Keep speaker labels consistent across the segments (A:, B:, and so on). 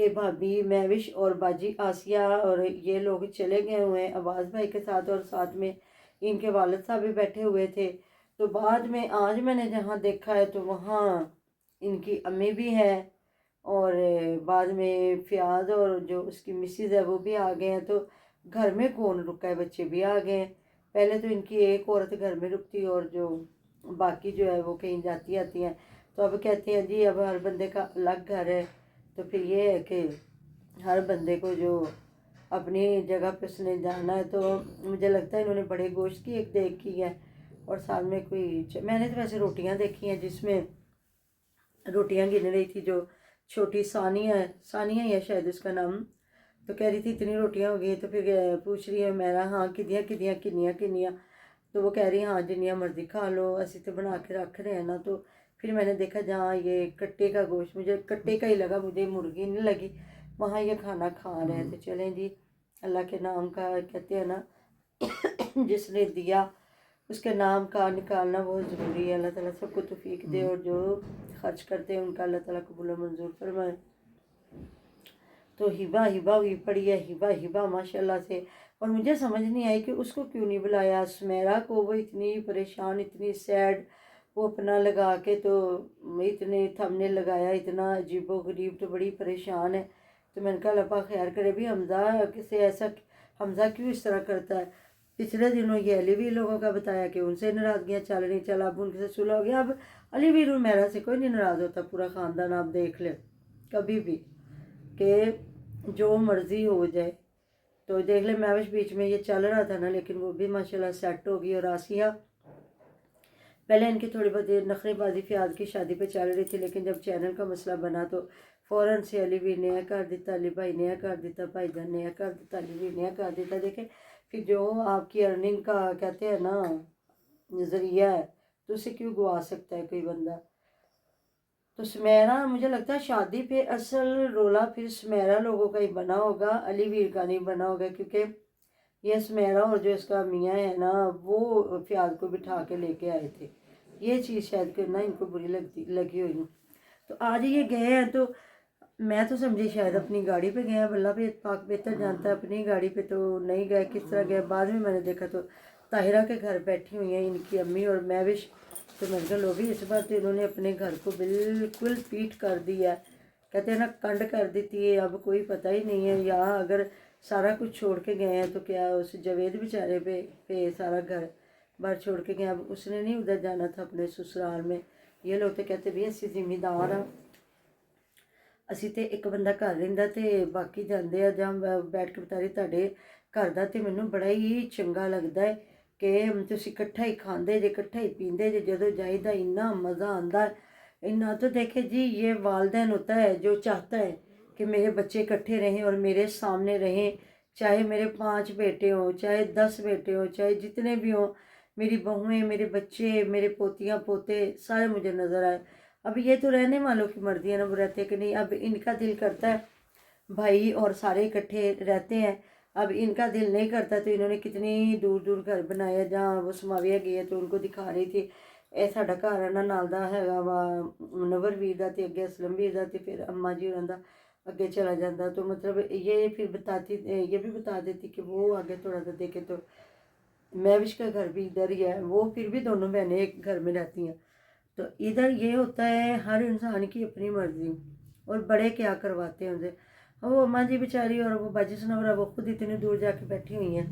A: کہ بھابھی مہوش اور باجی آسیہ اور یہ لوگ چلے گئے ہوئے ہیں عباس بھائی کے ساتھ، اور ساتھ میں ان کے والد صاحب بھی بیٹھے ہوئے تھے۔ تو بعد میں آج میں نے جہاں دیکھا ہے تو وہاں ان کی امی بھی ہے، اور بعد میں فیاض اور جو اس کی مسز ہے وہ بھی آ گئے ہیں۔ تو گھر میں کون رکا ہے، بچے بھی آ گئے ہیں۔ پہلے تو ان کی ایک عورت گھر میں رکتی اور جو باقی جو ہے وہ کہیں جاتی آتی ہیں۔ تو اب کہتے ہیں جی اب ہر بندے کا الگ گھر ہے، تو پھر یہ ہے کہ ہر بندے کو جو اپنی جگہ پہ اس نے جانا ہے۔ تو مجھے لگتا ہے انہوں نے بڑے گوشت کی ایک دیکھ کی ہے، اور ساتھ میں کوئی میں نے تو ویسے روٹیاں دیکھی ہیں جس میں روٹیاں گن رہی تھی جو چھوٹی ثانیہ ہی ہے شاید اس کا نام، تو کہہ رہی تھی اتنی روٹیاں ہو گئی، تو پھر پوچھ رہی ہے میرا ہاں کنیاں، تو وہ کہہ رہی ہاں جنیاں مرضی کھا لو، اسی تو بنا کے رکھ رہے ہیں نا۔ تو پھر میں نے دیکھا جہاں یہ کٹے کا گوشت، مجھے کٹے کا ہی لگا، مجھے مرغی نہیں لگی، وہاں یہ کھانا کھا رہے ہیں۔ تو چلیں جی، اللہ کے نام کا کہتے ہیں نا جس نے دیا اس کے نام کا نکالنا بہت ضروری ہے۔ اللہ تعالیٰ سب کو توفیق دے، اور جو خرچ کرتے ہیں ان کا اللہ تعالیٰ قبول و منظور فرمائے۔ تو ہبا ہوئی پڑی ہے، ہبا ماشاءاللہ سے، اور مجھے سمجھ نہیں آئی کہ اس کو کیوں نہیں بلایا، سمیرا کو، وہ اتنی پریشان، اتنی سیڈ، وہ اپنا لگا کے تو اتنے تھمنے لگایا، اتنا عجیب و غریب، تو بڑی پریشان ہے۔ تو میں نے کہا اللہ پاک خیر کرے بھی، حمزہ کسے ایسا، حمزہ کیوں اس طرح کرتا ہے۔ پچھلے دنوں یہ علی ویر لوگوں کا بتایا کہ ان سے ناراضگیاں چل رہی، چل اب ان سے صلح ہو گیا۔ اب علی ویر میرا سے کوئی نہیں ناراض ہوتا، پورا خاندان آپ دیکھ لیں کبھی بھی کہ جو مرضی ہو جائے۔ تو دیکھ لیں مہوش بیچ میں یہ چل رہا تھا نا، لیکن وہ بھی ماشاءاللہ سیٹ ہو گئی۔ اور آسیہ پہلے ان کی تھوڑی بہت نخرے بازی فیاض کی شادی پہ چل رہی تھی، لیکن جب چینل کا مسئلہ بنا تو فوراً سے علی ویر نیا کر دیتا، علی بھائی نیا کر دیتا، بھائی جان نیا کر دیتا، علی ویر نیا کر دیتا۔ دیکھیں کہ جو آپ کی ارننگ کا کہتے ہیں نا ذریعہ ہے، تو اسے کیوں گوا سکتا ہے کوئی بندہ۔ تو سمیرا مجھے لگتا ہے شادی پہ اصل رولا پھر سمیرا لوگوں کا ہی بنا ہوگا، علی ویر کا نہیں بنا ہوگا، کیونکہ یہ سمیرا اور جو اس کا میاں ہے نا وہ فیاض کو بٹھا کے لے کے آئے تھے۔ یہ چیز شاید کرنا ان کو بری لگی ہوئی۔ تو آج یہ گئے ہیں تو میں تو سمجھی شاید اپنی گاڑی پہ گئے ہیں، اللہ بھی پاک بہتر جانتا ہے، اپنی گاڑی پہ تو نہیں گئے، کس طرح گئے۔ بعد میں نے دیکھا تو طاہرہ کے گھر بیٹھی ہوئی ہیں ان کی امی اور مہوش، تو میں نے کہا لو بھی اس بار تو انہوں نے اپنے گھر کو بالکل پیٹ کر دیا ہے، کہتے ہیں نا کنڈ کر دیتی ہے، اب کوئی پتہ ہی نہیں ہے یہاں اگر سارا کچھ چھوڑ کے گئے ہیں تو کیا اس جاوید بیچارے پہ سارا گھر بار چھوڑ کے گئے، اب اس نے نہیں ادھر جانا تھا اپنے سسرال میں۔ یہ لوگ تو کہتے بھی اسی ذمہ دار ہاں، اسی تے ایک بندہ گھر رہندا تے باقی جاندے آ، جہاں بیٹھ کے بتا رہی تہاڈے گھر دا تے مینوں بڑا ہی چنگا لگدا ہے کہ تسی اکٹھا ہی کھاندے جے، اکٹھا ہی پیندے جے، جدوں جائیدا اتنا مزہ آندا ہے اتنا۔ تو دیکھے جی یہ والدین ہوتا ہے جو چاہتا ہے کہ میرے بچے اکٹھے رہیں اور میرے سامنے رہیں، چاہے میرے 5 بیٹے ہوں، چاہے 10 بیٹے ہوں، چاہے جتنے بھی ہوں، میری بہویں، میرے بچے، میرے پوتیاں پوتے سارے مجھے نظر آئے۔ اب یہ تو رہنے والوں کی مرضی ہے نا، وہ رہتے کہ نہیں، اب ان کا دل کرتا ہے بھائی اور سارے اکٹھے رہتے ہیں، اب ان کا دل نہیں کرتا تو انہوں نے کتنی دور دور گھر بنایا۔ جہاں وہ سماویہ گئی ہے تو ان کو دکھا رہی تھی اے ساڈا گھر ہے نا نال دا ہے وا منور ویر دا تے اگے اسلم ویر دا تے پھر اماں جی ہوراں دا اگے چلا جاتا۔ تو مطلب یہ پھر بتاتی، یہ بھی بتا دیتی کہ وہ آگے تھوڑا سا دیکھے تو مہوش کا گھر بھی ادھر ہی ہے، وہ پھر بھی دونوں بہنیں ایک گھر میں رہتی ہیں۔ تو ادھر یہ ہوتا ہے ہر انسان کی اپنی مرضی، اور بڑے کیا کرواتے ہیں انہیں۔ وہ اماں جی بیچاری اور وہ باجی سنورا وہ خود اتنی دور جا کے بیٹھی ہوئی ہیں،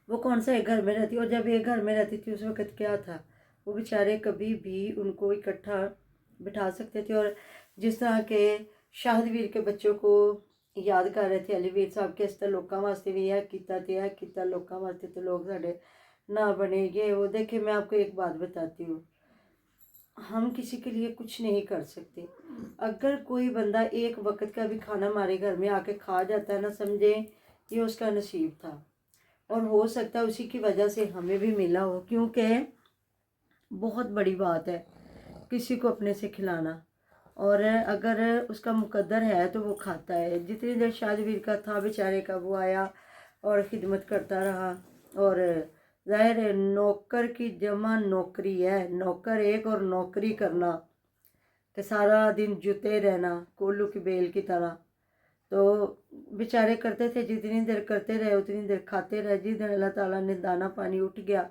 A: وہ کون سا ایک گھر میں رہتی، اور جب ایک گھر میں رہتی تھی اس وقت کیا تھا، وہ بیچارے کبھی بھی ان کو اکٹھا بٹھا سکتے تھے۔ اور جس طرح کے شاہد ویر کے بچوں کو یاد کر رہے تھے علی ویر صاحب کے اس طرح لوکاں واسطے بھی یہ کیتا لوکاں واسطے تو لوگ ساڈے نہ بنے یہ وہ۔ دیکھیں میں آپ کو ایک بات بتاتی ہوں، ہم کسی کے لیے کچھ نہیں کر سکتے۔ اگر کوئی بندہ ایک وقت کا بھی کھانا ہمارے گھر میں آ کے کھا جاتا ہے نا، سمجھیں یہ اس کا نصیب تھا، اور ہو سکتا ہے اسی کی وجہ سے ہمیں بھی ملا ہو، کیونکہ بہت بڑی بات ہے کسی کو اپنے سے کھلانا، اور اگر اس کا مقدر ہے تو وہ کھاتا ہے۔ جتنی دیر شاہد ویر کا تھا بیچارے کا، وہ آیا اور خدمت کرتا رہا، اور ظاہر ہے نوکر کی جمع نوکری ہے، نوکر ایک اور نوکری کرنا کہ سارا دن جتے رہنا کولو کی بیل کی طرح. تو بیچارے کرتے تھے جتنی دیر کرتے رہے اتنی دیر کھاتے رہے. جس دن اللہ تعالیٰ نے دانہ پانی اٹھ گیا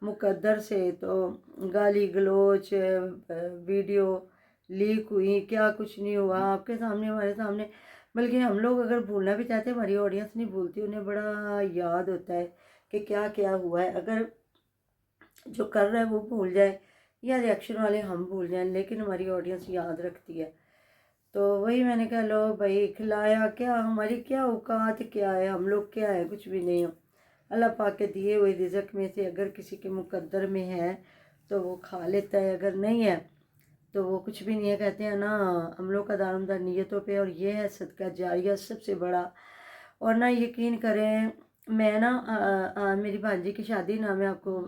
A: مقدر سے تو گالی گلوچ ویڈیو لیک ہوئی. کیا کچھ نہیں ہوا آپ کے سامنے ہمارے سامنے. بلکہ ہم لوگ اگر بھولنا بھی چاہتے ہیں ہماری آڈینس نہیں بھولتی. انہیں بڑا یاد ہوتا ہے کہ کیا کیا ہوا ہے. اگر جو کر رہا ہے وہ بھول جائے یا ریئیکشن والے ہم بھول جائیں لیکن ہماری آڈینس یاد رکھتی ہے. تو وہی میں نے کہا لو بھائی کھلایا کیا, ہماری کیا اوقات کیا ہے, ہم لوگ کیا ہے, کچھ بھی نہیں ہو. اللہ پاک کے دیے ہوئے رزق میں سے اگر کسی کے مقدر میں ہے تو وہ کھا لیتا ہے, اگر نہیں ہے تو وہ کچھ بھی نہیں ہے. کہتے ہیں نا ہم لوگ کا دارمدار نیتوں پہ, اور یہ ہے صدقہ جاریہ سب سے بڑا. اور نہ یقین کریں میں نا میری بھانجی کی شادی نا میں آپ کو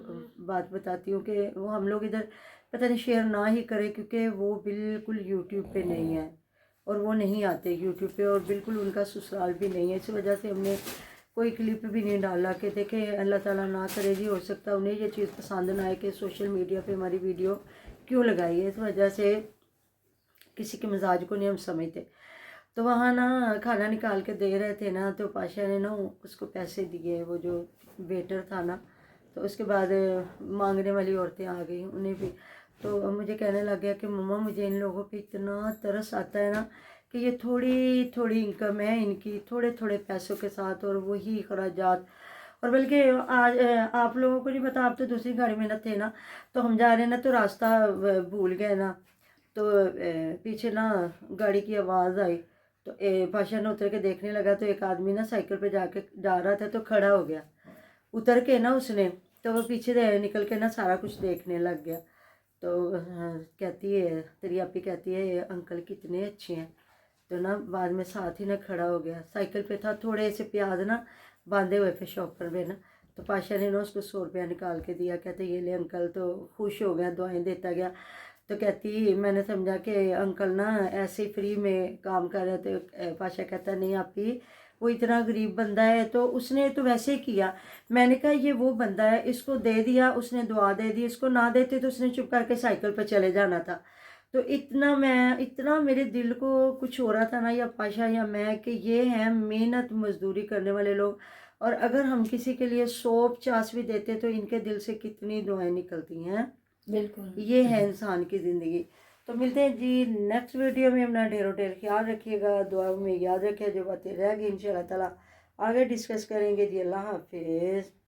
A: بات بتاتی ہوں کہ وہ ہم لوگ ادھر پتہ نہیں شیئر نہ ہی کرے کیونکہ وہ بالکل یوٹیوب پہ نہیں ہے اور وہ نہیں آتے یوٹیوب پہ, اور بالکل ان کا سسرال بھی نہیں ہے. اس وجہ سے ہم نے کوئی کلپ بھی نہیں ڈالا کہ دیکھیں اللہ تعالیٰ نہ کرے جی ہو سکتا انہیں یہ چیز پسند نہ آئے کہ سوشل میڈیا پہ ہماری ویڈیو کیوں لگائی ہے. اس وجہ سے کسی کے مزاج کو نہیں ہم سمجھتے. تو وہاں نا کھانا نکال کے دے رہے تھے نا تو پاشا نے نا اس کو پیسے دیے, وہ جو ویٹر تھا نا. تو اس کے بعد مانگنے والی عورتیں آ گئی انہیں بھی. تو مجھے کہنے لگ گیا کہ مما مجھے ان لوگوں پہ اتنا ترس آتا ہے نا کہ یہ تھوڑی تھوڑی انکم ہے ان کی, تھوڑے تھوڑے پیسوں کے ساتھ اور وہی اخراجات. اور بلکہ آج آپ لوگوں کو نہیں پتا, آپ تو دوسری گاڑی میں نہ تھے نا, تو ہم جا رہے ہیں نا تو راستہ بھول گئے نا. تو پیچھے نا گاڑی کی آواز آئی تو پاشا نے اتر کے دیکھنے لگا تو ایک آدمی نا سائیکل پہ جا رہا تھا تو کھڑا ہو گیا. اتر کے نا اس نے تو وہ پیچھے نکل کے نا سارا کچھ دیکھنے لگ گیا. تو کہتی ہے تیری آپی کہتی ہے انکل کتنے اچھے ہیں. تو نا بعد میں ساتھ ہی نا کھڑا ہو گیا, سائیکل پہ تھا, تھوڑے سے پیاز نا باندھے ہوئے پہ شاپر میں نا. تو پاشا نے نا اس کو 100 روپیہ نکال کے دیا. کہتے یہ لے انکل. تو خوش ہو گیا, دعائیں دیتا گیا. تو کہتی میں نے سمجھا کہ انکل نا ایسے ہی فری میں کام کر رہے تھے. پاشا کہتا نہیں آپی وہ اتنا غریب بندہ ہے تو اس نے تو ویسے کیا. میں نے کہا یہ وہ بندہ ہے, اس کو دے دیا, اس نے دعا دے دی, اس کو نہ دیتے تو اس نے چپ کر کے سائیکل پہ چلے جانا تھا. تو اتنا میرے دل کو کچھ ہو رہا تھا نا, یا پاشا یا میں, کہ یہ ہیں محنت مزدوری کرنے والے لوگ. اور اگر ہم کسی کے لیے 100-50 بھی دیتے تو ان کے دل سے کتنی دعائیں نکلتی ہیں. بالکل یہ ہے انسان کی زندگی. تو ملتے ہیں جی نیکسٹ ویڈیو میں. اپنا ڈھیر و ڈھیر خیال رکھیے گا, دعا میں یاد رکھے, جو باتیں رہ گئی انشاءاللہ تعالیٰ آگے ڈسکس کریں گے جی. اللہ حافظ.